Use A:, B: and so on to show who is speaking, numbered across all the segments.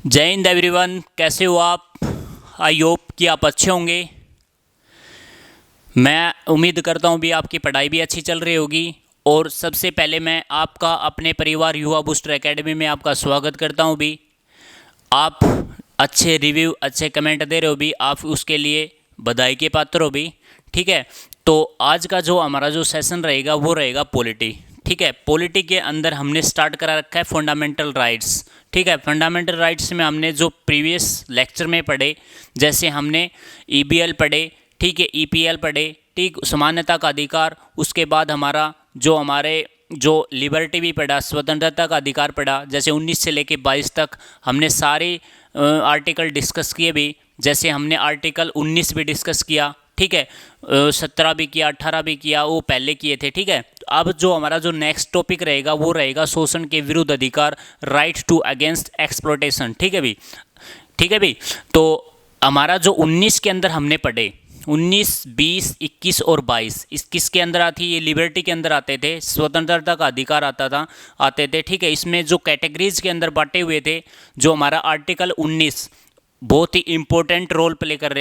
A: जय हिंद एवरीवन, कैसे हो आप। आई होप कि आप अच्छे होंगे। मैं उम्मीद करता हूँ भी आपकी पढ़ाई भी अच्छी चल रही होगी। और सबसे पहले मैं आपका अपने परिवार युवा बूस्टर एकेडमी में आपका स्वागत करता हूँ भी। आप अच्छे रिव्यू अच्छे कमेंट दे रहे हो भी, आप उसके लिए बधाई के पात्र हो भी। ठीक है, तो आज का जो हमारा जो सेशन रहेगा वो रहेगा पॉलिटी। ठीक है, पॉलिटी के अंदर हमने स्टार्ट करा रखा है फंडामेंटल राइट्स। ठीक है, फंडामेंटल राइट्स में हमने जो प्रीवियस लेक्चर में पढ़े, जैसे हमने ईबीएल पढ़े, ठीक है, ईपीएल पढ़े, ठीक, समानता का अधिकार, उसके बाद हमारे जो लिबर्टी भी पढ़ा, स्वतंत्रता का अधिकार पढ़ा, जैसे 19 से लेके 22 तक हमने सारे आर्टिकल डिस्कस किए भी। जैसे हमने आर्टिकल 19 भी डिस्कस किया, ठीक है, 17 भी किया, 18 भी किया, वो पहले किए थे। ठीक है, अब जो हमारा जो नेक्स्ट टॉपिक रहेगा वो रहेगा शोषण के विरुद्ध अधिकार, राइट टू अगेंस्ट एक्सप्लॉयटेशन। ठीक है भी, ठीक है भी। तो हमारा जो 19 के अंदर हमने पढ़े, 19, 20, 21 और 22, 21 के अंदर आती, ये लिबर्टी के अंदर आते थे, स्वतंत्रता का अधिकार आते थे। ठीक है, इसमें जो कैटेगरीज के अंदर बांटे हुए थे, जो हमारा आर्टिकल 19 बहुत ही इम्पोर्टेंट रोल प्ले कर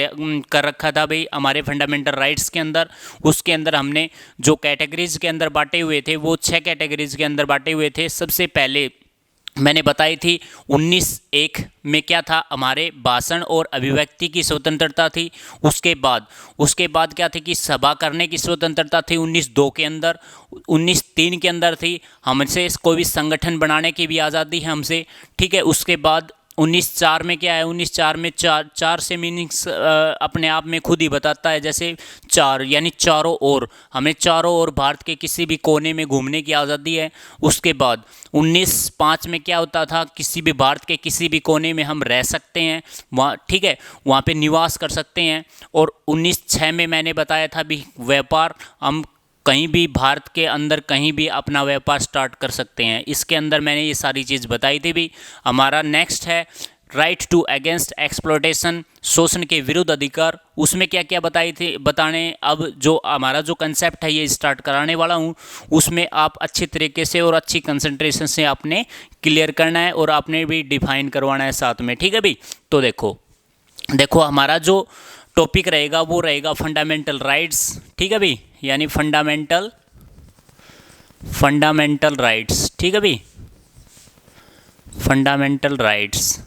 A: रखा था भाई हमारे फंडामेंटल राइट्स के अंदर। उसके अंदर हमने जो कैटेगरीज के अंदर बांटे हुए थे वो 6 कैटेगरीज के अंदर बांटे हुए थे। सबसे पहले मैंने बताई थी 19(1) में क्या था, हमारे भाषण और अभिव्यक्ति की स्वतंत्रता थी। उसके बाद क्या थी कि सभा करने की स्वतंत्रता थी 19(2) के अंदर। 19(3) के अंदर थी हमसे कोई भी संगठन बनाने की भी आज़ादी है हमसे। ठीक है, उसके बाद 19(4) में क्या है, 19(4) में चार से मीनिंग्स अपने आप में खुद ही बताता है। जैसे चार यानी चारों ओर, हमें चारों ओर भारत के किसी भी कोने में घूमने की आज़ादी है। उसके बाद 19(5) में क्या होता था, किसी भी भारत के किसी भी कोने में हम रह सकते हैं वहाँ, ठीक है, वहाँ पे निवास कर सकते हैं। और 19(6) में मैंने बताया था भी व्यापार, हम कहीं भी भारत के अंदर कहीं भी अपना व्यापार स्टार्ट कर सकते हैं। इसके अंदर मैंने ये सारी चीज़ बताई थी भी। हमारा नेक्स्ट है राइट टू अगेंस्ट एक्सप्लॉयटेशन, शोषण के विरुद्ध अधिकार। उसमें क्या क्या बताई थी बताने, अब जो हमारा जो कंसेप्ट है ये स्टार्ट कराने वाला हूँ। उसमें आप अच्छी तरीके से और अच्छी कंसंट्रेशन से आपने क्लियर करना है और आपने भी डिफाइन करवाना है साथ में। ठीक है भाई, तो देखो देखो हमारा जो टॉपिक रहेगा वो रहेगा फंडामेंटल राइट्स। ठीक है भाई, यानी फंडामेंटल राइट्स। ठीक है भाई, फंडामेंटल राइट्स।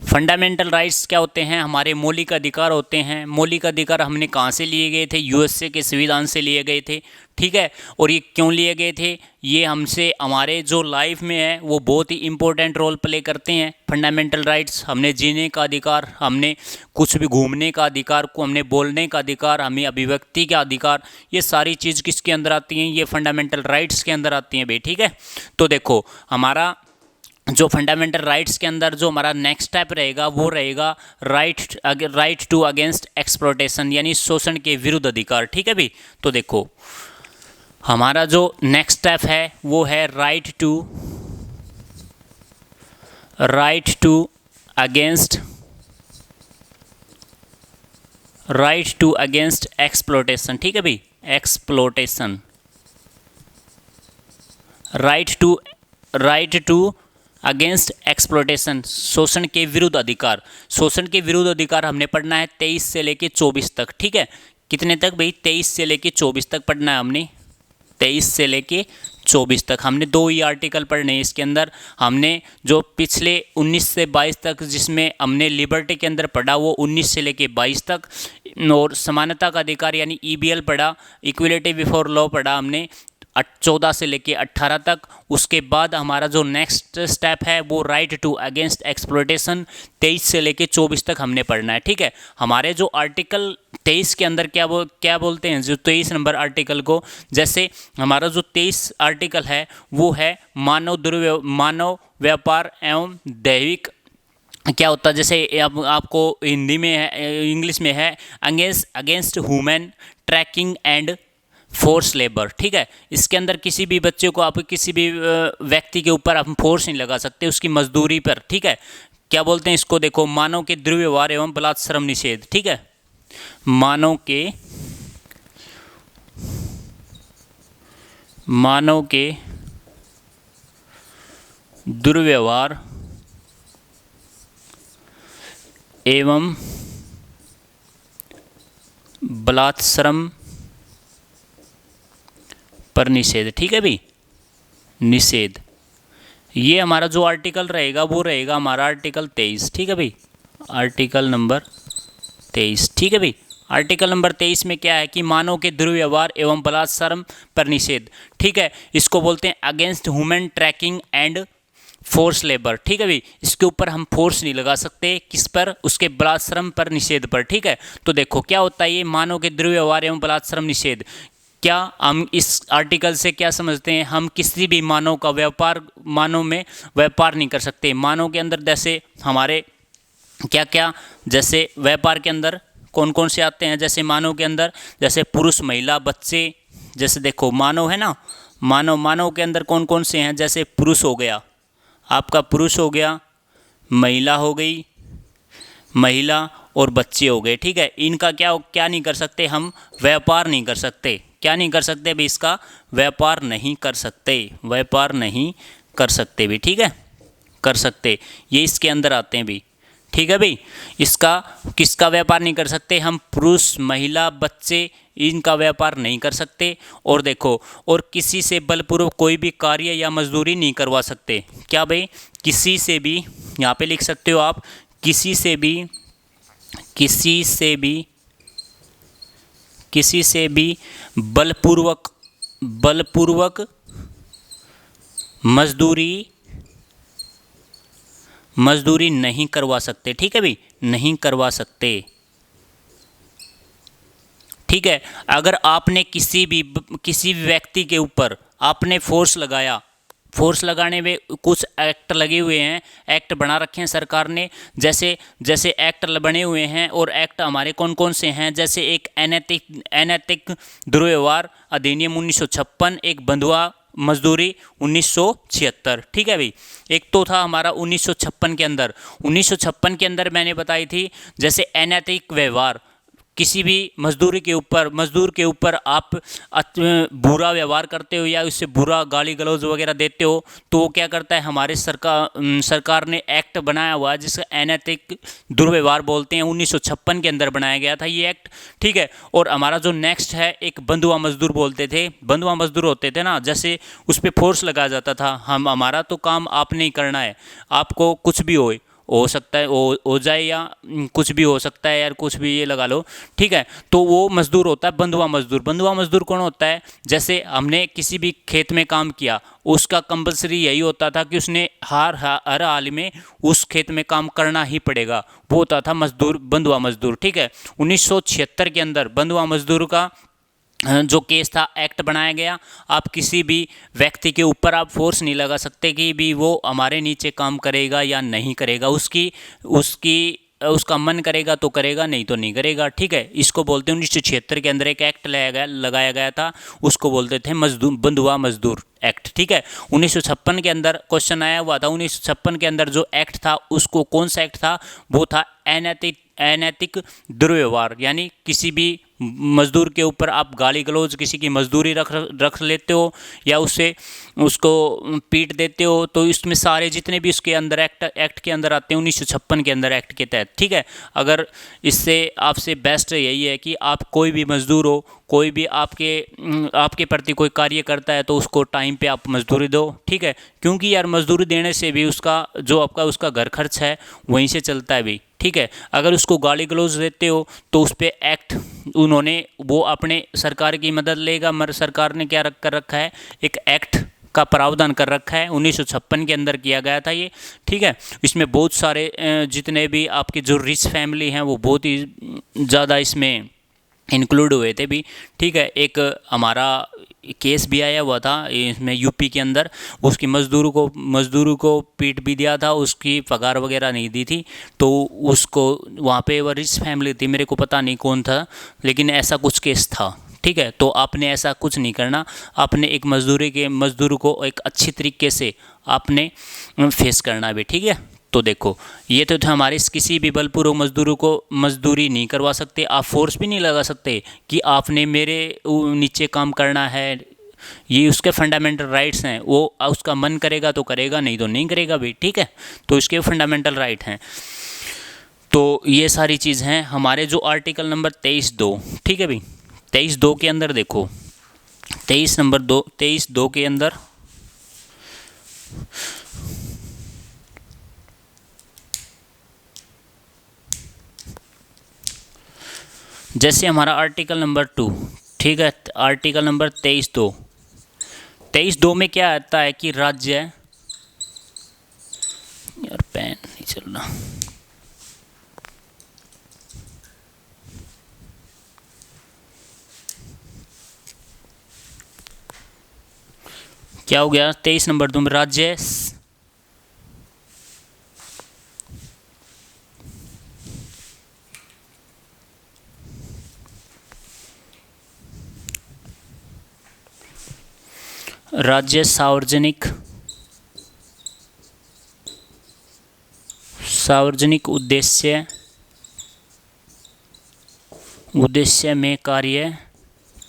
A: फंडामेंटल राइट्स क्या होते हैं, हमारे मौलिक अधिकार होते हैं। मौलिक अधिकार हमने कहाँ से लिए गए थे, यूएसए के संविधान से लिए गए थे। ठीक है, और ये क्यों लिए गए थे, ये हमसे हमारे जो लाइफ में है वो बहुत ही इंपॉर्टेंट रोल प्ले करते हैं। फंडामेंटल राइट्स, हमने जीने का अधिकार, हमने कुछ भी घूमने का अधिकार, को हमने बोलने का अधिकार, हमें अभिव्यक्ति का अधिकार, ये सारी चीज़ किसके अंदर आती हैं, ये फंडामेंटल राइट्स के अंदर आती हैं भाई। ठीक है, तो देखो हमारा जो फंडामेंटल राइट्स के अंदर जो हमारा नेक्स्ट स्टेप रहेगा वो रहेगा राइट टू अगेंस्ट एक्सप्लॉयटेशन, यानी शोषण के विरुद्ध अधिकार। ठीक है भाई, तो देखो हमारा जो नेक्स्ट स्टेप है वो है राइट टू अगेंस्ट एक्सप्लॉयटेशन। ठीक है भाई, exploitation, right to against exploitation, शोषण के विरुद्ध अधिकार। शोषण के विरुद्ध अधिकार हमने पढ़ना है 23 से लेके 24 तक। ठीक है, कितने तक भाई, 23 से लेके 24 तक पढ़ना है हमने। 23 से लेके 24 तक हमने 2 ही आर्टिकल पढ़ने हैं इसके अंदर। हमने जो पिछले 19 से 22 तक जिसमें हमने लिबर्टी के अंदर पढ़ा वो 19 से लेके 22 तक, और समानता का अधिकार यानी ईबीएल पढ़ा, इक्वलिटी बिफोर लॉ पढ़ा हमने 14 से लेके 18 तक। उसके बाद हमारा जो नेक्स्ट स्टेप है वो राइट टू अगेंस्ट एक्सप्लॉयटेशन, 23 से लेके 24 तक हमने पढ़ना है। ठीक है, हमारे जो आर्टिकल 23 के अंदर क्या बोलते हैं, जो 23 नंबर आर्टिकल को, जैसे हमारा जो 23 आर्टिकल है वो है मानव व्यापार एवं दैविक, क्या होता है, जैसे अब आपको हिंदी में है, इंग्लिश में है against human trafficking and force labour. ठीक है, इसके अंदर किसी भी बच्चे को आप किसी भी व्यक्ति के ऊपर आप फोर्स नहीं लगा सकते उसकी मजदूरी पर। ठीक है, क्या बोलते हैं इसको, देखो मानव के दुर्व्यवहार एवं बलात् श्रम निषेध। ठीक है, मानव के दुर्व्यवहार एवं बलात्श्रम पर निषेध। ठीक है भाई, निषेध। ये हमारा जो आर्टिकल रहेगा वो रहेगा हमारा आर्टिकल 23। ठीक है भाई, आर्टिकल नंबर 23। ठीक है भाई, आर्टिकल नंबर 23 में क्या है कि मानव के दुर्व्यवहार एवं बलात्कार पर निषेध। ठीक है, इसको बोलते हैं against human trafficking and force labour. ठीक है भाई, इसके ऊपर हम फोर्स नहीं लगा सकते, किस पर, उसके बलात्कार पर निषेध पर। ठीक है, तो देखो क्या होता है ये मानव के दुर्व्यवहार एवं बलात्कार निषेध। क्या हम इस आर्टिकल से क्या समझते हैं, हम किसी भी मानव का व्यापार, मानव में व्यापार नहीं कर सकते। मानव के अंदर जैसे हमारे क्या क्या, जैसे व्यापार के अंदर कौन कौन से आते हैं, जैसे मानव के अंदर जैसे पुरुष, महिला, बच्चे। जैसे देखो मानव है ना, मानव के अंदर कौन कौन से हैं, जैसे पुरुष हो गया आपका, पुरुष हो गया, महिला हो गई, महिला और बच्चे हो गए। ठीक है, इनका क्या क्या नहीं कर सकते, हम व्यापार नहीं कर सकते। क्या नहीं कर सकते भी, इसका व्यापार नहीं कर सकते, व्यापार नहीं कर सकते भी। ठीक है, कर सकते, ये इसके अंदर आते हैं भी। ठीक है भाई, इसका किसका व्यापार नहीं कर सकते हम, पुरुष, महिला, बच्चे, इनका व्यापार नहीं कर सकते। और देखो, और किसी से बलपूर्वक कोई भी कार्य या मजदूरी नहीं करवा सकते। क्या भाई, किसी से भी, यहाँ पे लिख सकते हो आप, किसी से भी, किसी से भी, किसी से भी बलपूर्वक, बलपूर्वक मजदूरी नहीं करवा सकते। ठीक है भाई, नहीं करवा सकते। ठीक है, अगर आपने किसी भी व्यक्ति के ऊपर आपने फोर्स लगाया, फोर्स लगाने में कुछ एक्ट लगे हुए हैं, एक्ट बना रखे हैं सरकार ने, जैसे जैसे एक्ट बने हुए हैं। और एक्ट हमारे कौन कौन से हैं, जैसे एक अनैतिक दुर्व्यवहार अधिनियम 1956, एक बंधुआ मजदूरी 1976। ठीक है भाई, एक तो था हमारा 1956 के अंदर, 1956 के अंदर मैंने बताई थी, जैसे अनैतिक व्यवहार, किसी भी मजदूर के ऊपर आप बुरा व्यवहार करते हो या उससे बुरा गाली गलौज वगैरह देते हो, तो वो क्या करता है, हमारे सरकार ने एक्ट बनाया हुआ है जिसका अनैतिक दुर्व्यवहार बोलते हैं, 1956 के अंदर बनाया गया था ये एक्ट। ठीक है, और हमारा जो नेक्स्ट है, एक बंधुआ मजदूर बोलते थे, बंधुआ मजदूर होते थे ना, जैसे उस पर फोर्स लगाया जाता था, हमारा तो काम आपने ही करना है, आपको कुछ भी हो सकता है, हो जाए या कुछ भी हो सकता है यार, कुछ भी ये लगा लो। ठीक है, तो वो मजदूर होता है बंधुआ मजदूर। बंधुआ मजदूर कौन होता है, जैसे हमने किसी भी खेत में काम किया, उसका कंपलसरी यही होता था कि उसने हर हाल में उस खेत में काम करना ही पड़ेगा, वो होता था मजदूर, बंधुआ मजदूर। ठीक है, 1976 के अंदर बंधुआ मजदूर का जो केस था, एक्ट बनाया गया। आप किसी भी व्यक्ति के ऊपर आप फोर्स नहीं लगा सकते कि भी वो हमारे नीचे काम करेगा या नहीं करेगा, उसका मन करेगा तो करेगा, नहीं तो नहीं करेगा। ठीक है, इसको बोलते हैं 1976 के अंदर एक एक्ट लगाया गया था, उसको बोलते थे बंधुआ मजदूर एक्ट। ठीक है, 1956 के अंदर क्वेश्चन आया हुआ था, 1956 के अंदर जो एक्ट था, उसको कौन सा एक्ट था, वो था अनैतिक दुर्व्यवहार। यानी किसी भी मजदूर के ऊपर आप गाली गलौज, किसी की मजदूरी रख लेते हो या उसको पीट देते हो, तो इसमें सारे जितने भी उसके अंदर एक्ट के अंदर आते हैं 1956 के अंदर एक्ट के तहत। ठीक है, अगर इससे आपसे बेस्ट यही है कि आप कोई भी मजदूर हो, कोई भी आपके प्रति कोई कार्य करता है, तो उसको टाइम पे आप मजदूरी दो। ठीक है, क्योंकि यार मजदूरी देने से भी उसका घर खर्च है वहीं से चलता है भी। ठीक है, अगर उसको गाली गलौज देते हो तो उस पर एक्ट वो अपने सरकार की मदद लेगा, मगर सरकार ने क्या कर रखा है, एक एक्ट का प्रावधान कर रखा है, 1956 के अंदर किया गया था ये। ठीक है, इसमें बहुत सारे जितने भी आपके जो रिच फैमिली हैं वो बहुत ही ज़्यादा इसमें इंक्लूड हुए थे भी। ठीक है, एक हमारा केस भी आया हुआ था इसमें यूपी के अंदर, उसकी मजदूरों को पीट भी दिया था, उसकी पगार वगैरह नहीं दी थी, तो उसको वहाँ पे वो रिच फैमिली थी, मेरे को पता नहीं कौन था, लेकिन ऐसा कुछ केस था। ठीक है, तो आपने ऐसा कुछ नहीं करना, आपने एक मजदूर को एक अच्छी तरीके से आपने फेस करना भी। ठीक है, तो देखो ये तो हमारे किसी भी बलपूर्वक मजदूरों को मजदूरी नहीं करवा सकते, आप फोर्स भी नहीं लगा सकते कि आपने मेरे नीचे काम करना है, ये उसके फंडामेंटल राइट्स हैं, वो उसका मन करेगा तो करेगा, नहीं तो नहीं करेगा भी। ठीक है, तो इसके फंडामेंटल राइट हैं। तो ये सारी चीज़ हैं हमारे जो आर्टिकल नंबर 23(2), ठीक है भाई। 23(2) के अंदर देखो, 23(2) के अंदर जैसे हमारा आर्टिकल नंबर 2, ठीक है, आर्टिकल नंबर 23(2) में क्या आता है कि राज्य, यार पेन नहीं चल रहा, क्या हो गया 23(2) में राज्य सार्वजनिक उद्देश्य में कार्य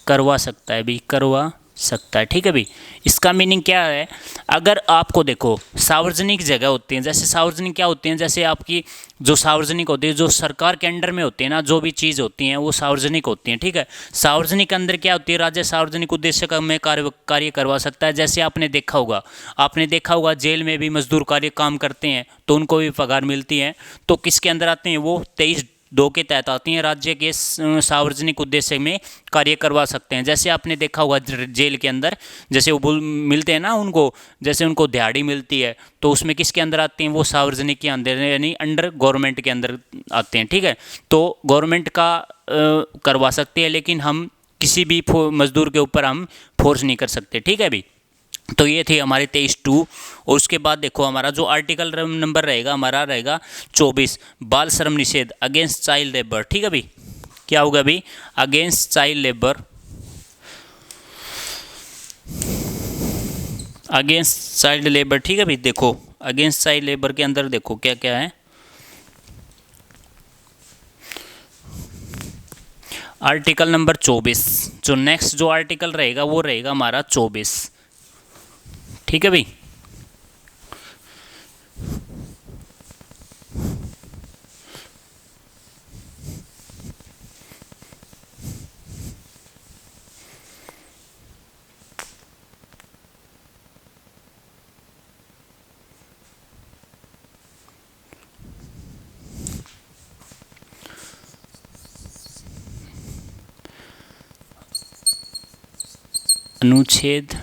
A: करवा सकता है भी, करवा सकता है, ठीक है भाई। इसका मीनिंग क्या है, अगर आपको देखो सार्वजनिक जगह होती हैं, जैसे सार्वजनिक क्या होती हैं, जैसे आपकी जो सार्वजनिक होती है, जो सरकार के अंडर में होती है ना, जो भी चीज़ होती हैं वो सार्वजनिक होती हैं, ठीक है। सार्वजनिक के अंदर क्या होती है, राज्य सार्वजनिक उद्देश्य का में कार्य करवा सकता है। जैसे आपने देखा होगा जेल में भी मजदूर कार्य काम करते हैं तो उनको भी पगार मिलती है, तो किसके अंदर आते हैं वो 23(2) के तहत आती हैं, राज्य के सार्वजनिक उद्देश्य में कार्य करवा सकते हैं। जैसे आपने देखा होगा जेल के अंदर जैसे वो मिलते हैं ना उनको, जैसे उनको दिहाड़ी मिलती है, तो उसमें किसके अंदर आते हैं वो सार्वजनिक के अंदर, यानी अंडर गवर्नमेंट के अंदर आते हैं, ठीक है। तो गवर्नमेंट का करवा सकते हैं, लेकिन हम किसी भी मजदूर के ऊपर हम फोर्स नहीं कर सकते, ठीक है भाई। तो ये थे हमारे 23(2). और उसके बाद देखो हमारा जो आर्टिकल नंबर रहेगा हमारा रहेगा 24, बाल श्रम निषेध, अगेंस्ट चाइल्ड लेबर, ठीक है भाई। क्या होगा भाई, against child labour, against child labour, ठीक है भाई। देखो अगेंस्ट चाइल्ड लेबर के अंदर देखो क्या क्या है, आर्टिकल नंबर 24, जो नेक्स्ट जो आर्टिकल रहेगा वो रहेगा हमारा 24, ठीक है भाई। अनुच्छेद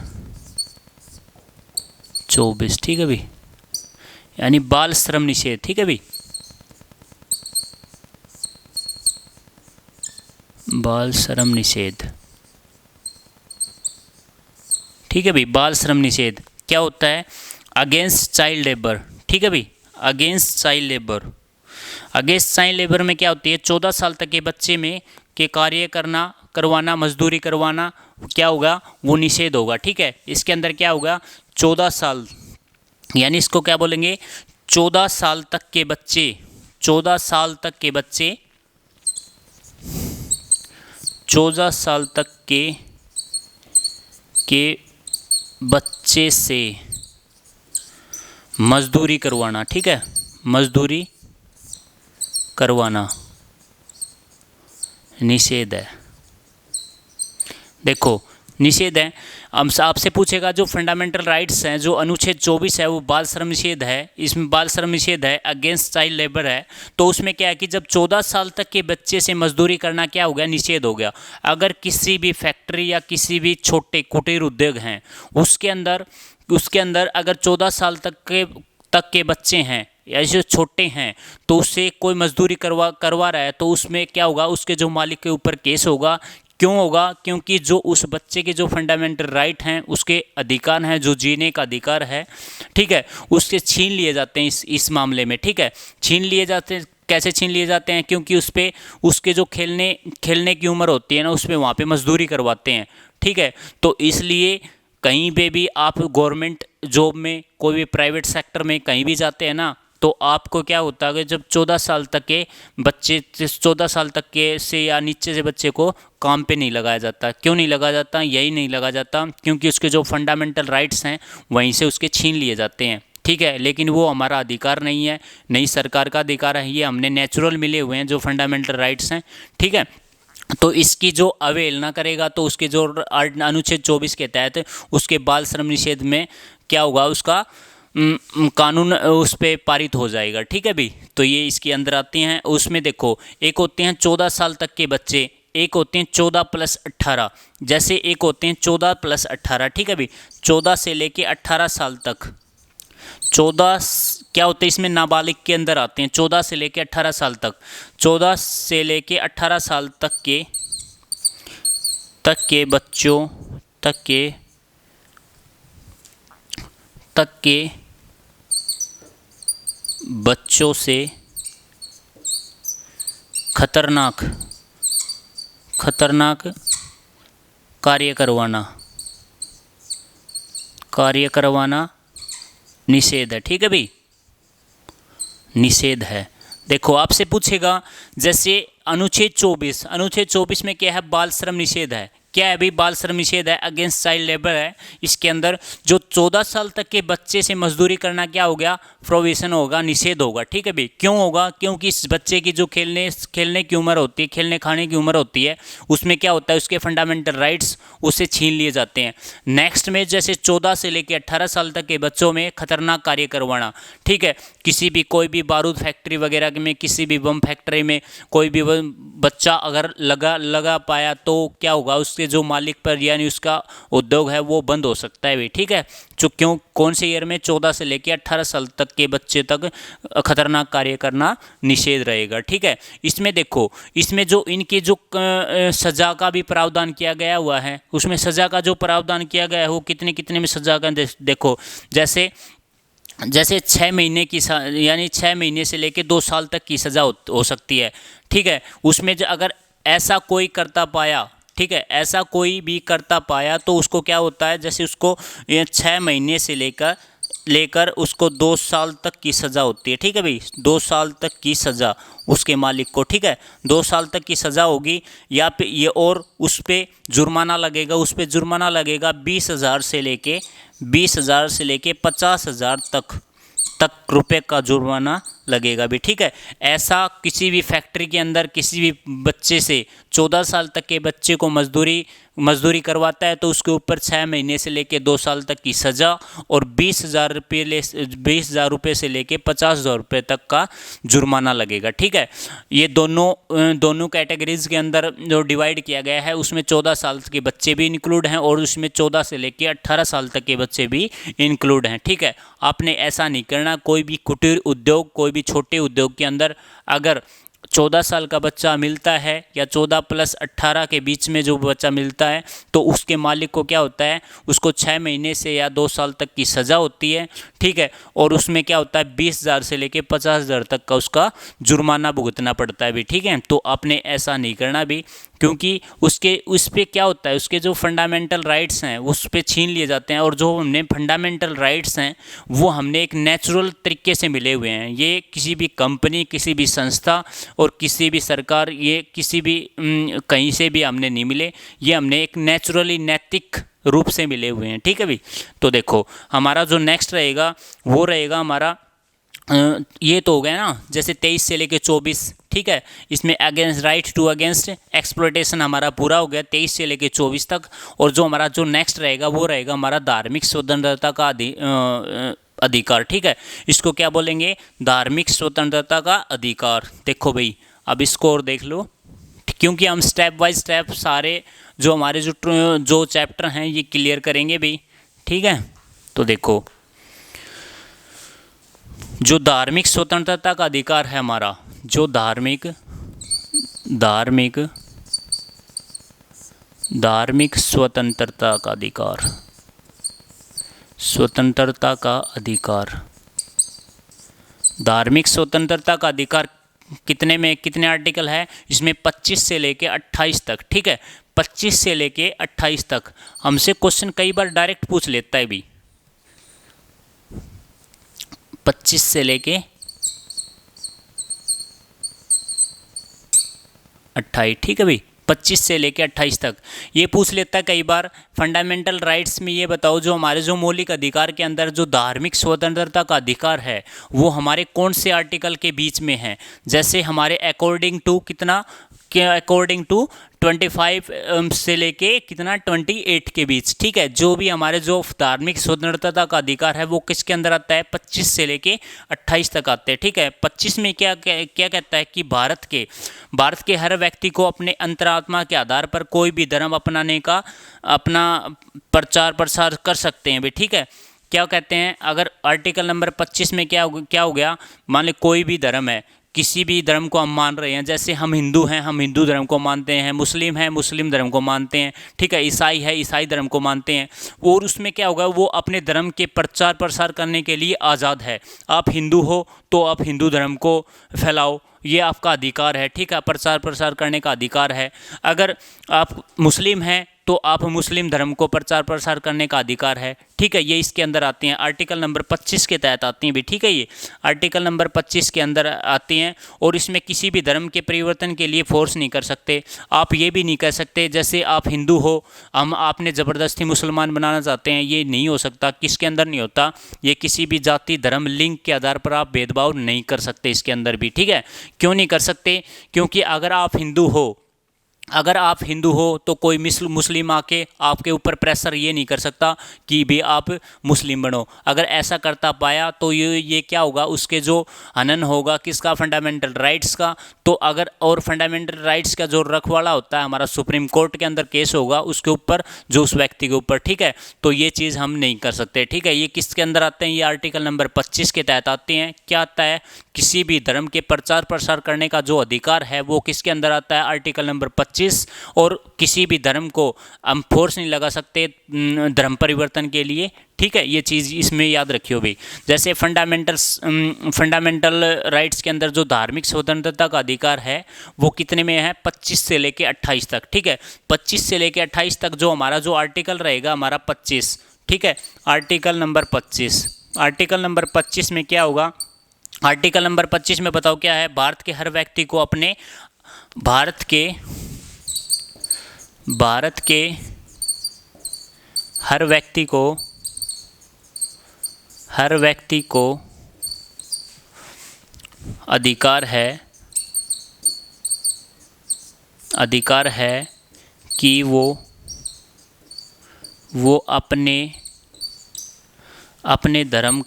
A: 24, ठीक है भाई, यानी बाल श्रम निषेध, ठीक है भाई, बाल श्रम निषेध, ठीक है भाई। बाल श्रम निषेध क्या होता है, अगेंस्ट चाइल्ड लेबर, ठीक है भाई, against child labour. Against child labour में क्या होती है, 14 साल तक के बच्चे में के कार्य करवाना, मजदूरी करवाना, क्या होगा वो निषेध होगा, ठीक है। इसके अंदर क्या होगा 14 साल, यानी इसको क्या बोलेंगे 14 साल तक के बच्चे, 14 साल तक के बच्चे, 14 साल तक के बच्चे से मजदूरी करवाना, ठीक है, मजदूरी करवाना निषेध है। देखो निषेध है, अब आपसे पूछेगा जो फंडामेंटल राइट्स हैं, जो अनुच्छेद 24 है वो बाल श्रम निषेध है, इसमें बाल श्रम निषेध है, अगेंस्ट चाइल्ड लेबर है, तो उसमें क्या है कि जब 14 साल तक के बच्चे से मजदूरी करना क्या हो गया, निषेध हो गया। अगर किसी भी फैक्ट्री या किसी भी छोटे कुटीर उद्योग हैं उसके अंदर अगर 14 साल तक के बच्चे हैं या जो छोटे हैं तो उससे कोई मजदूरी करवा रहा है, तो उसमें क्या होगा, उसके जो मालिक के ऊपर केस होगा। क्यों होगा, क्योंकि जो उस बच्चे के जो फंडामेंटल राइट हैं, उसके अधिकार हैं, जो जीने का अधिकार है, ठीक है, उसके छीन लिए जाते हैं इस मामले में, ठीक है। छीन लिए जाते हैं, कैसे छीन लिए जाते हैं, क्योंकि उस पर उसके जो खेलने की उम्र होती है ना, उस पर वहाँ पर मजदूरी करवाते हैं, ठीक है। तो इसलिए कहीं पे भी आप गवर्नमेंट जॉब में, कोई भी प्राइवेट सेक्टर में कहीं भी जाते हैं ना, तो आपको क्या होता है, जब 14 साल तक के बच्चे, 14 साल तक के से या नीचे से बच्चे को काम पे नहीं लगाया जाता। क्यों नहीं लगाया जाता, यही नहीं लगाया जाता क्योंकि उसके जो फंडामेंटल राइट्स हैं वहीं से उसके छीन लिए जाते हैं, ठीक है, लेकिन वो हमारा अधिकार नहीं है, नई सरकार का अधिकार है, ये हमने नेचुरल मिले हुए हैं जो फंडामेंटल राइट्स हैं। ठीक है, तो इसकी जो अवहेलना करेगा तो उसके जो अनुच्छेद 24 के तहत उसके बाल श्रम निषेध में क्या होगा, उसका कानून उस पर पारित हो जाएगा। ठीक है भी, तो ये इसके अंदर आते हैं। उसमें देखो, एक होते हैं 14 साल तक के बच्चे, एक होते हैं 14+18, जैसे एक होते हैं 14+18। ठीक है भी, 14 से लेके 18 साल तक, 14 क्या होते हैं इसमें नाबालिग के अंदर आते हैं, 14 से लेके 18 साल तक, 14 से लेके 18 साल तक के बच्चों बच्चों से खतरनाक कार्य करवाना निषेध है। ठीक है भाई, निषेध है। देखो आपसे पूछेगा, जैसे अनुच्छेद 24 में क्या है, बाल श्रम निषेध है। क्या है भाई, बाल श्रम निषेध है, अगेंस्ट चाइल्ड लेबर है। इसके अंदर जो 14 साल तक के बच्चे से मजदूरी करना क्या हो गया, प्रोविजन होगा, निषेध होगा। ठीक है भाई, क्यों होगा, क्योंकि इस बच्चे की जो खेलने की उम्र होती है, खेलने खाने की उम्र होती है, उसमें क्या होता है, उसके फंडामेंटल राइट्स उससे छीन लिए जाते हैं। नेक्स्ट में जैसे 14 से लेकर 18 साल तक के बच्चों में खतरनाक कार्य करवाना। ठीक है, किसी भी कोई भी बारूद फैक्ट्री वगैरह में, किसी भी बम फैक्ट्री में कोई भी बच्चा अगर लगा पाया तो क्या होगा, उसके जो मालिक पर यानी उसका उद्योग है वो बंद हो सकता है भी। ठीक है, जो क्यों, कौन से ईयर में, 14 से लेकर 18 साल तक के बच्चे तक खतरनाक कार्य करना निषेध रहेगा। ठीक है, इसमें देखो, इसमें जो इनके जो सजा का भी प्रावधान किया गया हुआ है, उसमें सजा का जो प्रावधान किया गया है वो कितने में सजा का, देखो जैसे 6 महीने की यानी 6 महीने से लेकर 2 साल तक की सज़ा हो सकती है। ठीक है, उसमें अगर ऐसा कोई करता पाया, ठीक है, ऐसा कोई भी करता पाया तो उसको क्या होता है, जैसे उसको 6 महीने से लेकर उसको 2 साल तक की सज़ा होती है। ठीक है भाई, 2 साल तक की सज़ा उसके मालिक को। ठीक है, 2 साल तक की सज़ा होगी, या पे ये और उस पर जुर्माना लगेगा, 20,000 से लेके 50,000 तक रुपए का जुर्माना लगेगा भी। ठीक है, ऐसा किसी भी फैक्ट्री के अंदर किसी भी बच्चे से 14 साल तक के बच्चे को मजदूरी करवाता है तो उसके ऊपर 6 महीने से लेके 2 साल तक की सज़ा और 20,000 रुपये से लेके 50,000 रुपये तक का जुर्माना लगेगा। ठीक है, ये दोनों कैटेगरीज के अंदर जो डिवाइड किया गया है उसमें 14 साल के बच्चे भी इंक्लूड हैं और उसमें 14 से लेके 18 साल तक के बच्चे भी इंक्लूड हैं। ठीक है, आपने ऐसा नहीं करना, कोई भी कुटीर उद्योग, कोई भी छोटे उद्योग के अंदर अगर 14 साल का बच्चा मिलता है या 14+18 के बीच में जो बच्चा मिलता है तो उसके मालिक को क्या होता है, उसको 6 महीने से या 2 साल तक की सज़ा होती है। ठीक है, और उसमें क्या होता है, 20,000 से लेके 50,000 तक का उसका जुर्माना भुगतना पड़ता है भी। ठीक है, तो आपने ऐसा नहीं करना भी, क्योंकि उस पर क्या होता है, उसके जो फंडामेंटल राइट्स हैं उस पर छीन लिए जाते हैं। और जो हमने फंडामेंटल राइट्स हैं वो हमने एक नेचुरल तरीके से मिले हुए हैं। ये किसी भी कंपनी, किसी भी संस्था और किसी भी सरकार, ये किसी भी कहीं से भी हमने नहीं मिले, ये हमने एक नेचुरली नैतिक रूप से मिले हुए हैं। ठीक है भाई, तो देखो हमारा जो नेक्स्ट रहेगा वो रहेगा हमारा ये तो हो गया ना, जैसे 23 से लेके 24। ठीक है, इसमें against right to against exploitation हमारा पूरा हो गया 23 से लेके 24 तक। और जो हमारा जो नेक्स्ट रहेगा वो रहेगा हमारा धार्मिक स्वतंत्रता का अधिकार। ठीक है, इसको क्या बोलेंगे, धार्मिक स्वतंत्रता का अधिकार। देखो भाई, अब इसको और देख लो, क्योंकि हम स्टेप बाय स्टेप सारे जो हमारे जो चैप्टर हैं ये क्लियर करेंगे भाई। ठीक है, तो देखो जो धार्मिक स्वतंत्रता का अधिकार है हमारा, जो धार्मिक स्वतंत्रता का अधिकार, धार्मिक स्वतंत्रता का अधिकार कितने आर्टिकल है इसमें, 25 से लेके 28 तक। ठीक है, 25 से लेके 28 तक हमसे क्वेश्चन कई बार डायरेक्ट पूछ लेता है भी, 25 से लेके 28। ठीक है भाई, 25 से लेकर 28 तक। ये पूछ लेता है कई बार फंडामेंटल राइट्स में, ये बताओ जो हमारे जो मौलिक अधिकार के अंदर जो धार्मिक स्वतंत्रता का अधिकार है वो हमारे कौन से आर्टिकल के बीच में है। जैसे हमारे अकॉर्डिंग टू कितना, क्या अकॉर्डिंग टू 25 से लेके कितना 28 के बीच, ठीक है। जो भी हमारे जो धार्मिक स्वतंत्रता का अधिकार है वो किसके अंदर आता है, 25 से लेके 28 तक आते हैं, ठीक है। 25 में क्या क्या कहता है कि भारत के हर व्यक्ति को अपने अंतरात्मा के आधार पर कोई भी धर्म अपनाने का अपना प्रचार प्रसार कर सकते हैं भी, ठीक है। क्या कहते हैं, अगर आर्टिकल नंबर 25 में क्या हो गया, मान लो कोई भी धर्म है, किसी भी धर्म को हम मान रहे हैं, जैसे हम हिंदू हैं, हम हिंदू धर्म को मानते हैं, मुस्लिम हैं, मुस्लिम धर्म को मानते हैं, ठीक है, ईसाई है, ईसाई धर्म को मानते हैं। और उसमें क्या होगा, वो अपने धर्म के प्रचार प्रसार करने के लिए आज़ाद है। आप हिंदू हो तो आप हिंदू धर्म को फैलाओ, ये आपका अधिकार है, ठीक है, प्रचार प्रसार करने का अधिकार है। अगर आप मुस्लिम हैं तो आप मुस्लिम धर्म को प्रचार प्रसार करने का अधिकार है, ठीक है। ये इसके अंदर आती हैं, आर्टिकल नंबर 25 के तहत आती हैं भी, ठीक है। ये आर्टिकल नंबर 25 के अंदर आती हैं और इसमें किसी भी धर्म के परिवर्तन के लिए फोर्स नहीं कर सकते। आप ये भी नहीं कह सकते जैसे आप हिंदू हो, हम आपने ज़बरदस्ती मुसलमान बनाना चाहते हैं, ये नहीं हो सकता। किसके अंदर नहीं होता, ये किसी भी जाति धर्म लिंग के आधार पर आप भेदभाव नहीं कर सकते इसके अंदर भी, ठीक है। क्यों नहीं कर सकते, क्योंकि अगर आप हिंदू हो तो कोई मुस्लिम आके आपके ऊपर प्रेशर ये नहीं कर सकता कि भी आप मुस्लिम बनो। अगर ऐसा करता पाया तो ये क्या होगा, उसके जो हनन होगा किसका, फंडामेंटल राइट्स का। तो अगर और फंडामेंटल राइट्स का जो रखवाला होता है हमारा, सुप्रीम कोर्ट के अंदर केस होगा उसके ऊपर, जो उस व्यक्ति के ऊपर, ठीक है। तो ये चीज़ हम नहीं कर सकते, ठीक है। ये किसके अंदर आते हैं, ये आर्टिकल नंबर 25 के तहत आते हैं। क्या आता है, किसी भी धर्म के प्रचार प्रसार करने का जो अधिकार है वो किसके अंदर आता है, आर्टिकल नंबर 25। और किसी भी धर्म को हम फोर्स नहीं लगा सकते धर्म परिवर्तन के लिए, ठीक है। ये चीज़ इसमें याद रखियो भाई। जैसे फंडामेंटल राइट्स के अंदर जो धार्मिक स्वतंत्रता का अधिकार है वो कितने में है, 25 से लेके 28 तक, ठीक है। 25 से लेके 28 तक जो हमारा जो आर्टिकल रहेगा हमारा 25, ठीक है। आर्टिकल नंबर 25 में क्या होगा, आर्टिकल नंबर 25 में बताओ क्या है, भारत के हर व्यक्ति को अपने भारत के हर व्यक्ति को अधिकार है कि वो अपने धर्म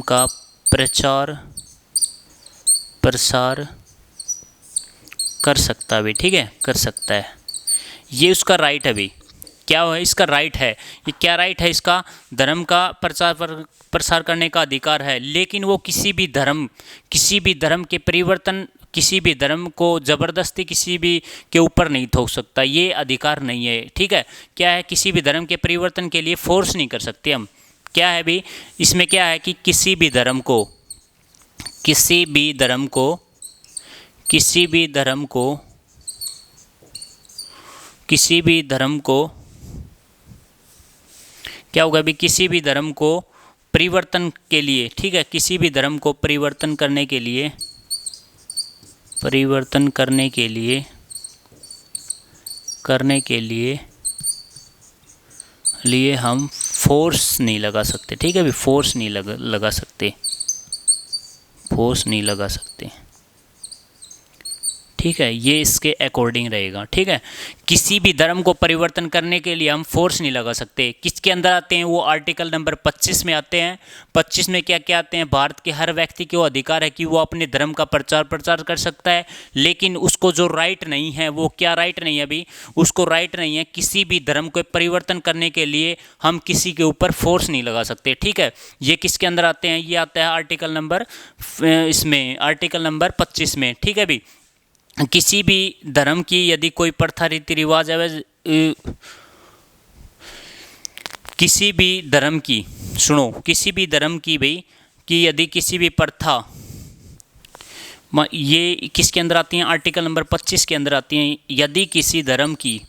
A: का प्रचार प्रसार कर सकता भी, ठीक है, कर सकता है। ये उसका राइट है भी। क्या है इसका राइट है, ये क्या राइट है इसका, धर्म का प्रचार प्रसार करने का अधिकार है। लेकिन वो किसी भी धर्म के परिवर्तन, किसी भी धर्म को ज़बरदस्ती किसी भी के ऊपर नहीं थोप सकता, ये अधिकार नहीं है, ठीक है। क्या है, किसी भी धर्म के परिवर्तन के लिए फोर्स नहीं कर सकते हम। क्या है भी, इसमें क्या है कि किसी भी धर्म को क्या होगा भी, किसी भी धर्म को परिवर्तन के लिए, ठीक है, किसी भी धर्म को परिवर्तन करने के लिए हम फोर्स नहीं लगा सकते, ठीक है भी, फोर्स नहीं लगा सकते, ठीक है। ये इसके अकॉर्डिंग रहेगा, ठीक है। किसी भी धर्म को परिवर्तन करने के लिए हम फोर्स नहीं लगा सकते। किसके अंदर आते हैं, वो आर्टिकल नंबर 25 में आते हैं। 25 में क्या क्या आते हैं, भारत के हर व्यक्ति को अधिकार है कि वो अपने धर्म का प्रचार प्रसार कर सकता है। लेकिन उसको जो राइट नहीं है, वो क्या राइट नहीं है अभी, उसको राइट नहीं है किसी भी धर्म को परिवर्तन करने के लिए हम किसी के ऊपर फोर्स नहीं लगा सकते, ठीक है। ये किसके अंदर आते हैं, ये आता है आर्टिकल नंबर 25 में, ठीक है भी। किसी भी धर्म की यदि कोई प्रथा रीति रिवाज है, किसी भी धर्म की भाई कि यदि किसी भी प्रथा, ये किसके अंदर आती हैं, आर्टिकल नंबर 25 के अंदर आती हैं। यदि किसी धर्म की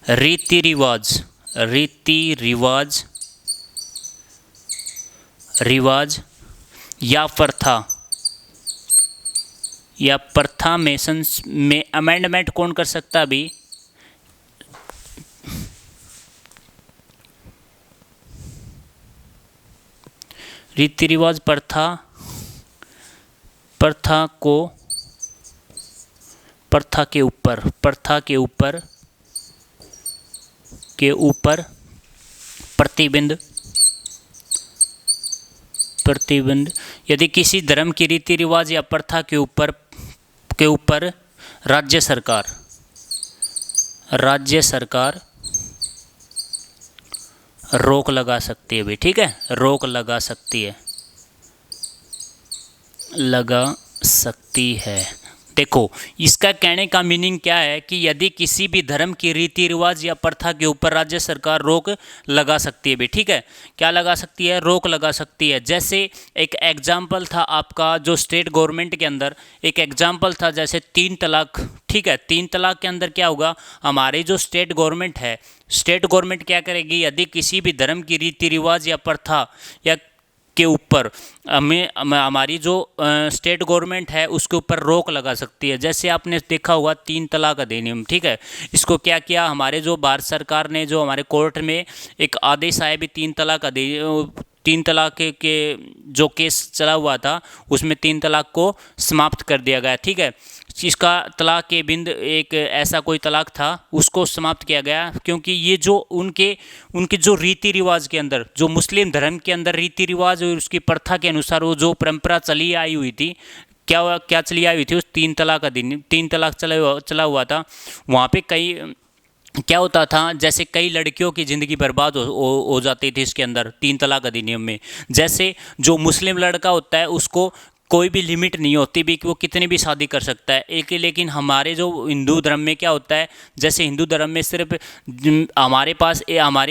A: रीति रिवाज रिवाज या प्रथा में अमेंडमेंट कौन कर सकता अभी? रीति रिवाज प्रथा के ऊपर प्रतिबंध यदि किसी धर्म की रीति रिवाज या प्रथा के ऊपर राज्य सरकार रोक लगा सकती है भी, ठीक है, रोक लगा सकती है। देखो, इसका कहने का मीनिंग क्या है कि यदि किसी भी धर्म की रीति रिवाज या प्रथा के ऊपर राज्य सरकार रोक लगा सकती है भी, ठीक है, क्या लगा सकती है? रोक लगा सकती है। जैसे एक एग्जाम्पल था आपका जो स्टेट गवर्नमेंट के अंदर एक एग्जाम्पल था, जैसे 3 तलाक, ठीक है, 3 तलाक के अंदर क्या होगा, हमारी जो स्टेट गवर्नमेंट है, स्टेट गवर्नमेंट क्या करेगी, यदि किसी भी धर्म की रीति रिवाज या प्रथा या के ऊपर हमारी जो स्टेट गवर्नमेंट है उसके ऊपर रोक लगा सकती है। जैसे आपने देखा होगा 3 तलाक अधिनियम, ठीक है, इसको क्या किया, हमारे जो भारत सरकार ने जो हमारे कोर्ट में एक आदेश आया भी 3 तलाक के जो केस चला हुआ था उसमें 3 तलाक को समाप्त कर दिया गया, ठीक है। इसका तलाक के बिंद एक ऐसा कोई तलाक था उसको समाप्त किया गया, क्योंकि ये जो उनके जो रीति रिवाज के अंदर, जो मुस्लिम धर्म के अंदर रीति रिवाज और उसकी प्रथा के अनुसार वो जो परंपरा चली आई हुई थी, क्या चली आई हुई थी, उस 3 तलाक अधिनियम 3 तलाक चला हुआ था। वहाँ पे कई क्या होता था, जैसे कई लड़कियों की ज़िंदगी बर्बाद हो जाती थी इसके अंदर 3 तलाक अधिनियम में। जैसे जो मुस्लिम लड़का होता है उसको कोई भी लिमिट नहीं होती भी कि वो कितनी भी शादी कर सकता है एक, लेकिन हमारे जो हिंदू धर्म में क्या होता है, जैसे हिंदू धर्म में सिर्फ हमारे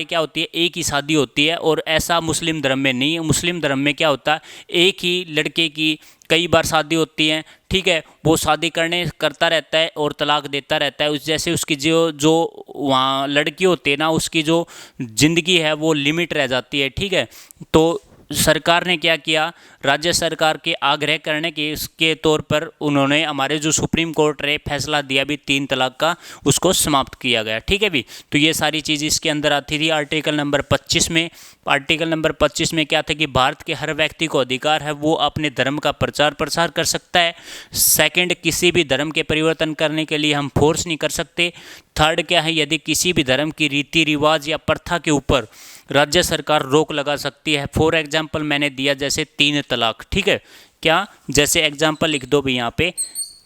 A: क्या होती है, एक ही शादी होती है, और ऐसा मुस्लिम धर्म में नहीं है। मुस्लिम धर्म में क्या होता है, एक ही लड़के की कई बार शादी होती है, ठीक है, वो शादी करता रहता है और तलाक देता रहता है। जैसे उसकी जो वहाँ लड़की होती है ना, उसकी जो ज़िंदगी है वो लिमिट रह जाती है, ठीक है। तो सरकार ने क्या किया, राज्य सरकार के आग्रह करने के इसके तौर पर उन्होंने हमारे जो सुप्रीम कोर्ट ने फैसला दिया भी 3 तलाक का, उसको समाप्त किया गया, ठीक है भी। तो ये सारी चीज़ इसके अंदर आती थी आर्टिकल नंबर 25 में। आर्टिकल नंबर 25 में क्या था कि भारत के हर व्यक्ति को अधिकार है वो अपने धर्म का प्रचार प्रसार कर सकता है। सेकंड, किसी भी धर्म के परिवर्तन करने के लिए हम फोर्स नहीं कर सकते। थर्ड क्या है, यदि किसी भी धर्म की रीति रिवाज या प्रथा के ऊपर राज्य सरकार रोक लगा सकती है। फॉर एग्जाम्पल मैंने दिया जैसे 3 तलाक, ठीक है, क्या, जैसे एग्जाम्पल लिख दो भी यहाँ पे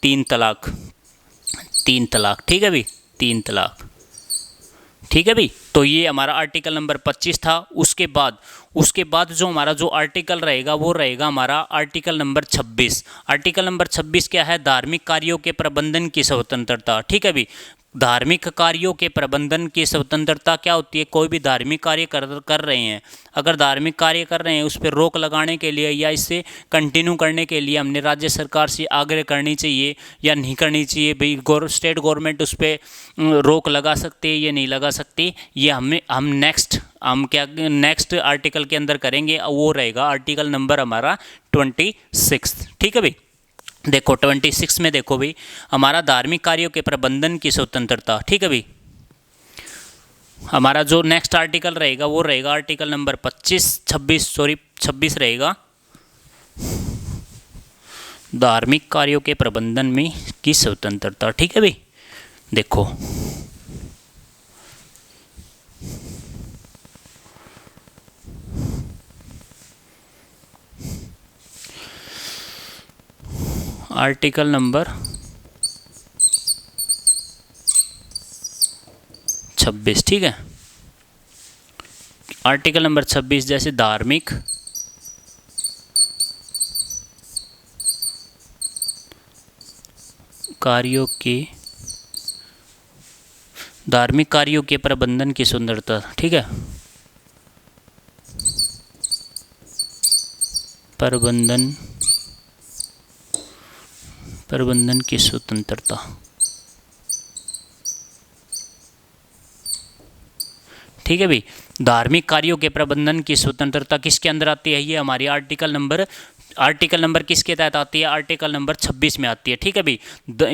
A: 3 तलाक, ठीक है भी, 3 तलाक, ठीक है भी। तो ये हमारा आर्टिकल नंबर 25 था। उसके बाद जो हमारा जो आर्टिकल रहेगा वो रहेगा हमारा आर्टिकल नंबर 26। आर्टिकल नंबर 26 क्या है, धार्मिक कार्यों के प्रबंधन की स्वतंत्रता, ठीक है भी। धार्मिक कार्यों के प्रबंधन की स्वतंत्रता क्या होती है, कोई भी धार्मिक कार्य कर रहे हैं, अगर धार्मिक कार्य कर रहे हैं उस पर रोक लगाने के लिए या इससे कंटिन्यू करने के लिए हमने राज्य सरकार से आग्रह करनी चाहिए या नहीं करनी चाहिए भाई, स्टेट गवर्नमेंट उस पर रोक लगा सकती है या नहीं लगा सकती, ये हम नेक्स्ट आर्टिकल के अंदर करेंगे। वो रहेगा आर्टिकल नंबर हमारा 26, ठीक है भाई। देखो 26 में देखो भाई, हमारा धार्मिक कार्यों के प्रबंधन की स्वतंत्रता, ठीक है भाई। हमारा जो नेक्स्ट आर्टिकल रहेगा वो रहेगा आर्टिकल नंबर 26 रहेगा, धार्मिक कार्यों के प्रबंधन में की स्वतंत्रता, ठीक है भाई। देखो आर्टिकल नंबर 26, ठीक है, आर्टिकल नंबर 26 जैसे धार्मिक कार्यों के प्रबंधन की स्वतंत्रता, ठीक है, प्रबंधन की स्वतंत्रता, ठीक है भाई। धार्मिक कार्यों के प्रबंधन की स्वतंत्रता किसके अंदर आती है? ये हमारी आर्टिकल नंबर किसके तहत आती है? आर्टिकल नंबर 26 में आती है, ठीक है भाई।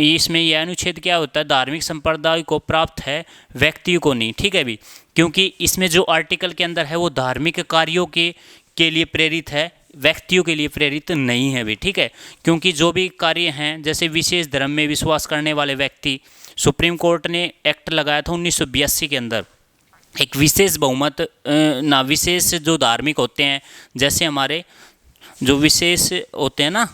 A: इसमें यह अनुच्छेद क्या होता है? धार्मिक संप्रदाय को प्राप्त है, व्यक्तियों को नहीं, ठीक है भाई। क्योंकि इसमें जो आर्टिकल के अंदर है वो धार्मिक कार्यों के लिए प्रेरित है, व्यक्तियों के लिए प्रेरित नहीं है भी, ठीक है। क्योंकि जो भी कार्य हैं, जैसे विशेष धर्म में विश्वास करने वाले व्यक्ति, सुप्रीम कोर्ट ने एक्ट लगाया था 1982 के अंदर, एक विशेष बहुमत ना, विशेष जो धार्मिक होते हैं, जैसे हमारे जो विशेष होते हैं ना,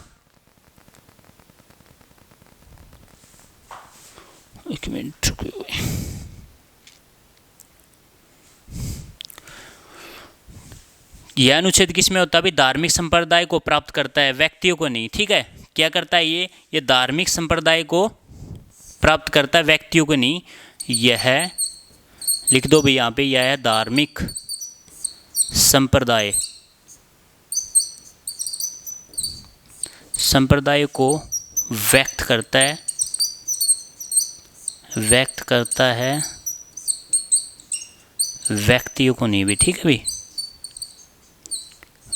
A: एक मिनट, यह अनुच्छेद किसमें होता है भी? धार्मिक संप्रदाय को प्राप्त करता है, व्यक्तियों को नहीं, ठीक है। क्या करता है ये धार्मिक संप्रदाय को प्राप्त करता है, व्यक्तियों को नहीं। यह लिख दो भाई यहाँ पे, यह है धार्मिक संप्रदाय को व्यक्त करता है, व्यक्तियों को नहीं भी, ठीक है भाई,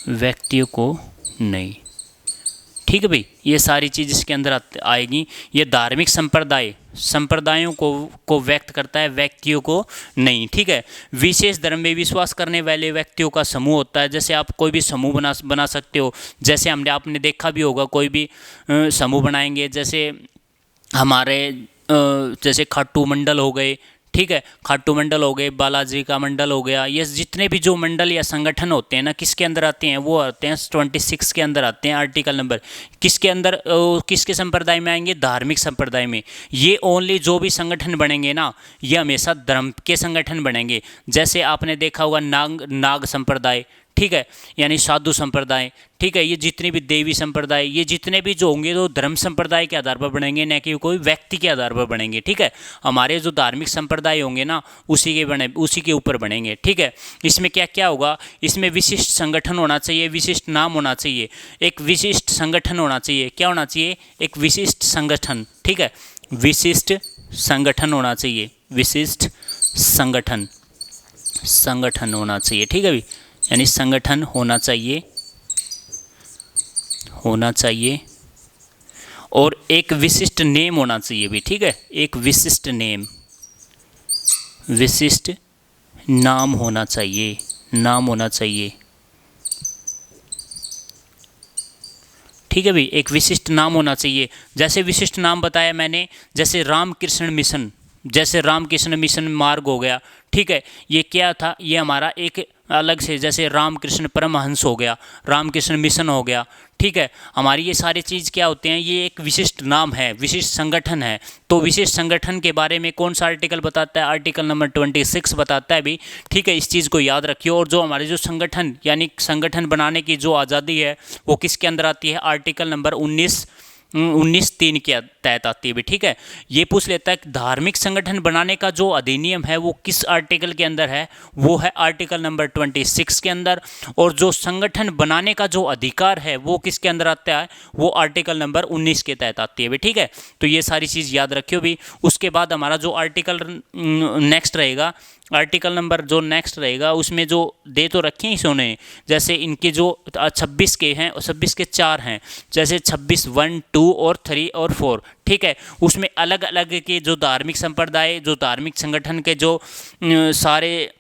A: व्यक्तियों को नहीं, ठीक है भाई। ये सारी चीज़ इसके अंदर आएगी। ये धार्मिक संप्रदायों को व्यक्त करता है, व्यक्तियों को नहीं, ठीक है। विशेष धर्म में विश्वास करने वाले व्यक्तियों का समूह होता है। जैसे आप कोई भी समूह बना सकते हो, जैसे आपने देखा भी होगा, कोई भी समूह बनाएंगे, जैसे हमारे जैसे खाटू मंडल हो गए, ठीक है, खाटू मंडल हो गए, बालाजी का मंडल हो गया, ये जितने भी जो मंडल या संगठन होते हैं ना, किसके अंदर आते हैं? वो आते हैं 26 के अंदर आते हैं, आर्टिकल नंबर किसके अंदर, किसके संप्रदाय में आएंगे? धार्मिक संप्रदाय में। ये ओनली जो भी संगठन बनेंगे ना, ये हमेशा धर्म के संगठन बनेंगे। जैसे आपने देखा होगा नाग संप्रदाय, ठीक है, यानी साधु संप्रदाय, ठीक है, ये जितने भी देवी संप्रदाय, ये जितने भी जो होंगे तो धर्म संप्रदाय के आधार पर बनेंगे, न कि कोई व्यक्ति के आधार पर बनेंगे, ठीक है। हमारे जो धार्मिक संप्रदाय होंगे ना, उसी के ऊपर बनेंगे, ठीक है। इसमें क्या क्या होगा? इसमें विशिष्ट संगठन होना चाहिए, विशिष्ट नाम होना चाहिए, एक विशिष्ट संगठन होना चाहिए। क्या होना चाहिए? एक विशिष्ट संगठन, ठीक है, विशिष्ट संगठन होना चाहिए, विशिष्ट संगठन होना चाहिए, ठीक है भाई, यानी संगठन होना चाहिए और एक विशिष्ट नेम होना चाहिए भी, ठीक है, एक विशिष्ट नाम होना चाहिए, ठीक है भाई, एक विशिष्ट नाम होना चाहिए। जैसे विशिष्ट नाम बताया मैंने, जैसे रामकृष्ण मिशन मार्ग हो गया, ठीक है। ये क्या था? ये हमारा एक अलग से, जैसे रामकृष्ण परमहंस हो गया, रामकृष्ण मिशन हो गया, ठीक है। हमारी ये सारी चीज़ क्या होते हैं? ये एक विशिष्ट नाम है, विशिष्ट संगठन है। तो विशिष्ट संगठन के बारे में कौन सा आर्टिकल बताता है? आर्टिकल नंबर 26 बताता है भी, ठीक है। इस चीज़ को याद रखिए। और जो हमारे जो संगठन, यानी संगठन बनाने की जो आज़ादी है, वो किसके अंदर आती है? आर्टिकल नंबर 19(3) के तहत आती है भी, ठीक है। ये पूछ लेता है कि धार्मिक संगठन बनाने का जो अधिनियम है वो किस आर्टिकल के अंदर है? वो है आर्टिकल नंबर 26 के अंदर। और जो संगठन बनाने का जो अधिकार है वो किसके अंदर आता है? वो आर्टिकल नंबर 19 के तहत आती है भी, ठीक है। तो ये सारी चीज़ याद रखियो भी। उसके बाद हमारा जो आर्टिकल नेक्स्ट रहेगा, आर्टिकल नंबर जो नेक्स्ट रहेगा, उसमें जो दे तो रखे हैं इन्होंने, जैसे इनके जो 26 के हैं, 26 के 4 हैं, जैसे 26 1 2 और 3 और 4, ठीक है। उसमें अलग अलग के जो धार्मिक संप्रदाय, जो धार्मिक संगठन के जो सारे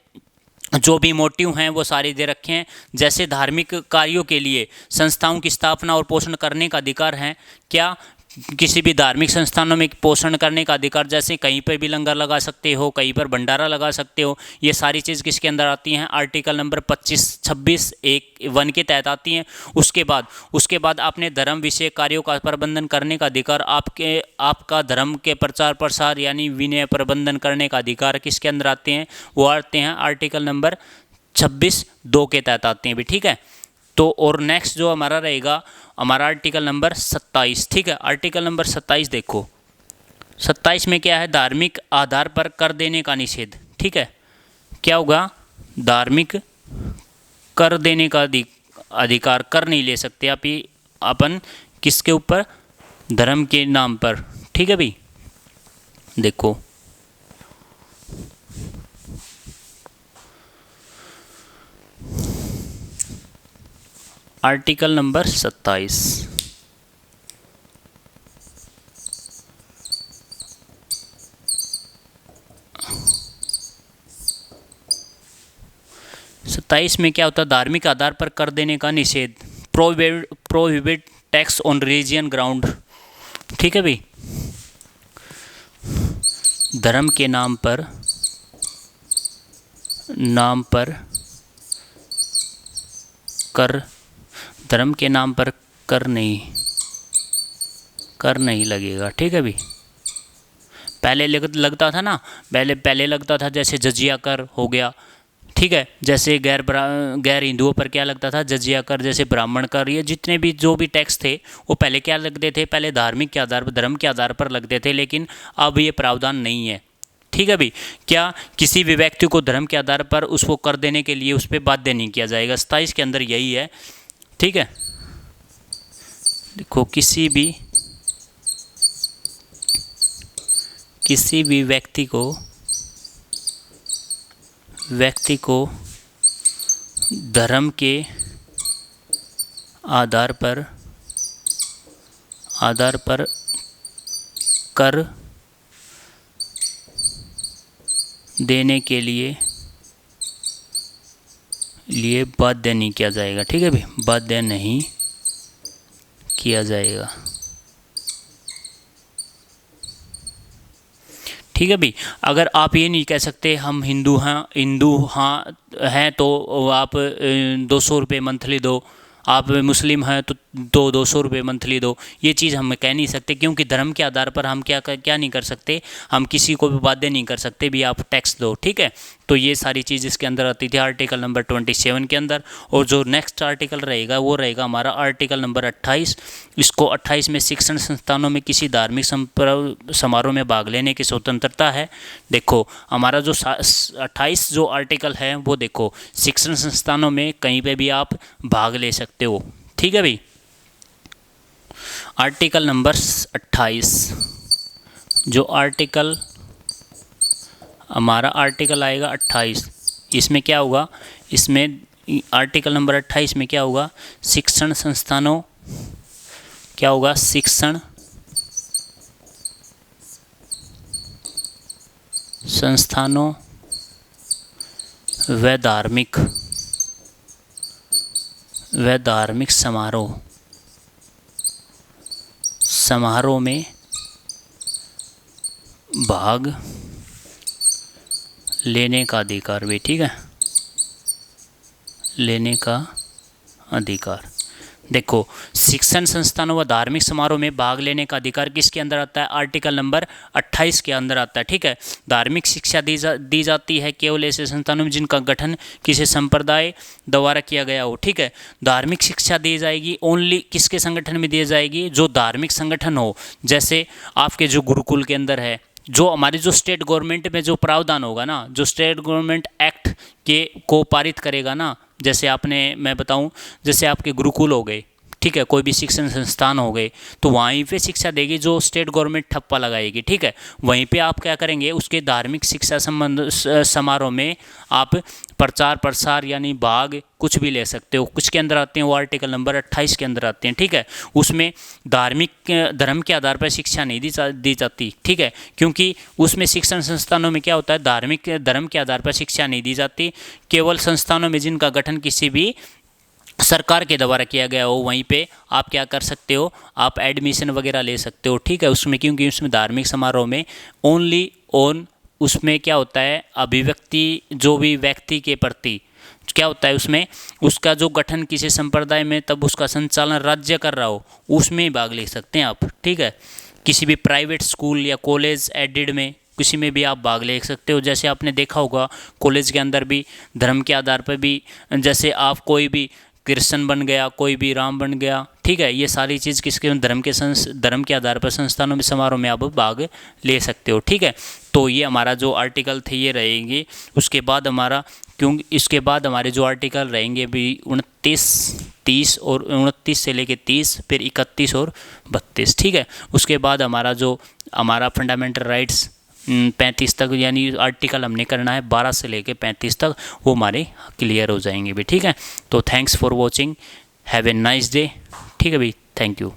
A: जो भी मोटिव हैं वो सारे दे रखे हैं। जैसे धार्मिक कार्यों के लिए संस्थाओं की स्थापना और पोषण करने का अधिकार है। क्या? किसी भी धार्मिक संस्थानों में पोषण करने का अधिकार, जैसे कहीं पर भी लंगर लगा सकते हो, कहीं पर भंडारा लगा सकते हो, ये सारी चीज़ किसके अंदर आती हैं? आर्टिकल नंबर 26 1 के तहत आती हैं। उसके बाद आपने धर्म विषय कार्यों का प्रबंधन करने का अधिकार, आपका धर्म के प्रचार प्रसार यानी विनय प्रबंधन करने का अधिकार किसके अंदर आते हैं? वो आते हैं आर्टिकल नंबर 26 2 के तहत आते हैं भी, ठीक है। तो और नेक्स्ट जो हमारा रहेगा, हमारा आर्टिकल नंबर 27, ठीक है। आर्टिकल नंबर 27 देखो, 27 में क्या है? धार्मिक आधार पर कर देने का निषेध, ठीक है। क्या होगा? धार्मिक कर देने का अधिकार, कर नहीं ले सकते आप ही अपन किसके ऊपर? धर्म के नाम पर, ठीक है भाई। देखो आर्टिकल नंबर 27। सत्ताईस में क्या होता है, धार्मिक आधार पर कर देने का निषेध, prohibit tax on religion ground. ठीक है भाई, धर्म के नाम पर कर, धर्म के नाम पर कर नहीं लगेगा। ठीक है भाई, पहले लगता था ना, पहले लगता था जैसे जजिया कर हो गया। ठीक है, जैसे गैर हिंदुओं पर क्या लगता था, जजिया कर, जैसे ब्राह्मण कर, ये जितने भी जो भी टैक्स थे वो पहले क्या लगते थे, पहले धार्मिक के आधार पर, धर्म के आधार पर लगते थे, लेकिन अब ये प्रावधान नहीं है। ठीक है भाई, क्या किसी भी व्यक्ति को धर्म के आधार पर उसको कर देने के लिए उस पर बाध्य नहीं किया जाएगा। 27 के अंदर यही है। ठीक है, देखो किसी भी व्यक्ति को धर्म के आधार पर कर देने के लिए बाध्य नहीं किया जाएगा। ठीक है भाई, बाध्य नहीं किया जाएगा। ठीक है भाई, अगर आप ये नहीं कह सकते हम हिंदू हैं तो आप 200 रुपये मंथली दो, आप मुस्लिम हैं तो 200 रुपये मंथली दो, ये चीज़ हम कह नहीं सकते, क्योंकि धर्म के आधार पर हम क्या नहीं कर सकते, हम किसी को भी बाध्य नहीं कर सकते भी आप टैक्स दो। ठीक है, तो ये सारी चीज़ इसके अंदर आती थी आर्टिकल नंबर 27 के अंदर। और जो नेक्स्ट आर्टिकल रहेगा वो रहेगा हमारा आर्टिकल नंबर 28। इसको 28 में शिक्षण संस्थानों में किसी धार्मिक समारोह में भाग लेने की स्वतंत्रता है। देखो हमारा जो 28 जो आर्टिकल है वो देखो, शिक्षण संस्थानों में कहीं पे भी आप भाग ले सकते हो। ठीक है भाई, आर्टिकल नंबर 28 जो आर्टिकल हमारा आर्टिकल आएगा 28, इसमें क्या होगा, इसमें आर्टिकल नंबर 28 में क्या होगा, शिक्षण संस्थानों, क्या होगा, शिक्षण संस्थानों व धार्मिक समारोह में भाग लेने का अधिकार भी। ठीक है, लेने का अधिकार। देखो शिक्षण संस्थानों व धार्मिक समारोह में भाग लेने का अधिकार किसके अंदर आता है, आर्टिकल नंबर 28 के अंदर आता है। ठीक है, धार्मिक शिक्षा दी जाती है केवल ऐसे संस्थानों में जिनका गठन किसी संप्रदाय द्वारा किया गया हो। ठीक है, धार्मिक शिक्षा दी जाएगी ओनली किसके संगठन में दी जाएगी, जो धार्मिक संगठन हो। जैसे आपके जो गुरुकुल के अंदर है, जो हमारी जो स्टेट गवर्नमेंट में जो प्रावधान होगा ना, जो स्टेट गवर्नमेंट एक्ट के को पारित करेगा ना, जैसे मैं बताऊं, जैसे आपके गुरुकुल हो गए, ठीक है, कोई भी शिक्षण संस्थान हो गए, तो वहीं पे शिक्षा देगी जो स्टेट गवर्नमेंट ठप्पा लगाएगी। ठीक है, वहीं पे आप क्या करेंगे, उसके धार्मिक शिक्षा संबंध समारोह में आप प्रचार प्रसार यानी भाग कुछ भी ले सकते हो। कुछ के अंदर आते हैं, वो आर्टिकल नंबर 28 के अंदर आते हैं। ठीक है, उसमें धर्म के आधार पर शिक्षा नहीं दी जाती। ठीक है, क्योंकि उसमें शिक्षण संस्थानों में क्या होता है, धर्म के आधार पर शिक्षा नहीं दी जाती, केवल संस्थानों में जिनका गठन किसी भी सरकार के द्वारा किया गया हो, वहीं पे आप क्या कर सकते हो, आप एडमिशन वगैरह ले सकते हो। ठीक है, उसमें क्योंकि उसमें धार्मिक समारोह में उसमें क्या होता है, अभिव्यक्ति जो भी व्यक्ति के प्रति क्या होता है, उसमें उसका जो गठन किसी संप्रदाय में तब उसका संचालन राज्य कर रहा हो, उसमें भाग ले सकते हैं आप। ठीक है, किसी भी प्राइवेट स्कूल या कॉलेज एडेड में किसी में भी आप भाग ले सकते हो। जैसे आपने देखा होगा कॉलेज के अंदर भी धर्म के आधार पर भी, जैसे आप कोई भी कृष्ण बन गया, कोई भी राम बन गया। ठीक है, ये सारी चीज़ किसके धर्म के आधार पर संस्थानों में समारोह में आप भाग ले सकते हो। ठीक है, तो ये हमारा जो आर्टिकल थे ये रहेंगे। उसके बाद इसके बाद हमारे जो आर्टिकल रहेंगे भी 29, 30 और 29 से लेके 30, फिर 31 और 32। ठीक है, उसके बाद हमारा फंडामेंटल राइट्स 35 तक, यानी आर्टिकल हमने करना है 12 से लेके 35 तक, वो हमारे क्लियर हो जाएंगे भी। ठीक है, तो thanks for watching, have a nice day. ठीक है भाई, थैंक यू।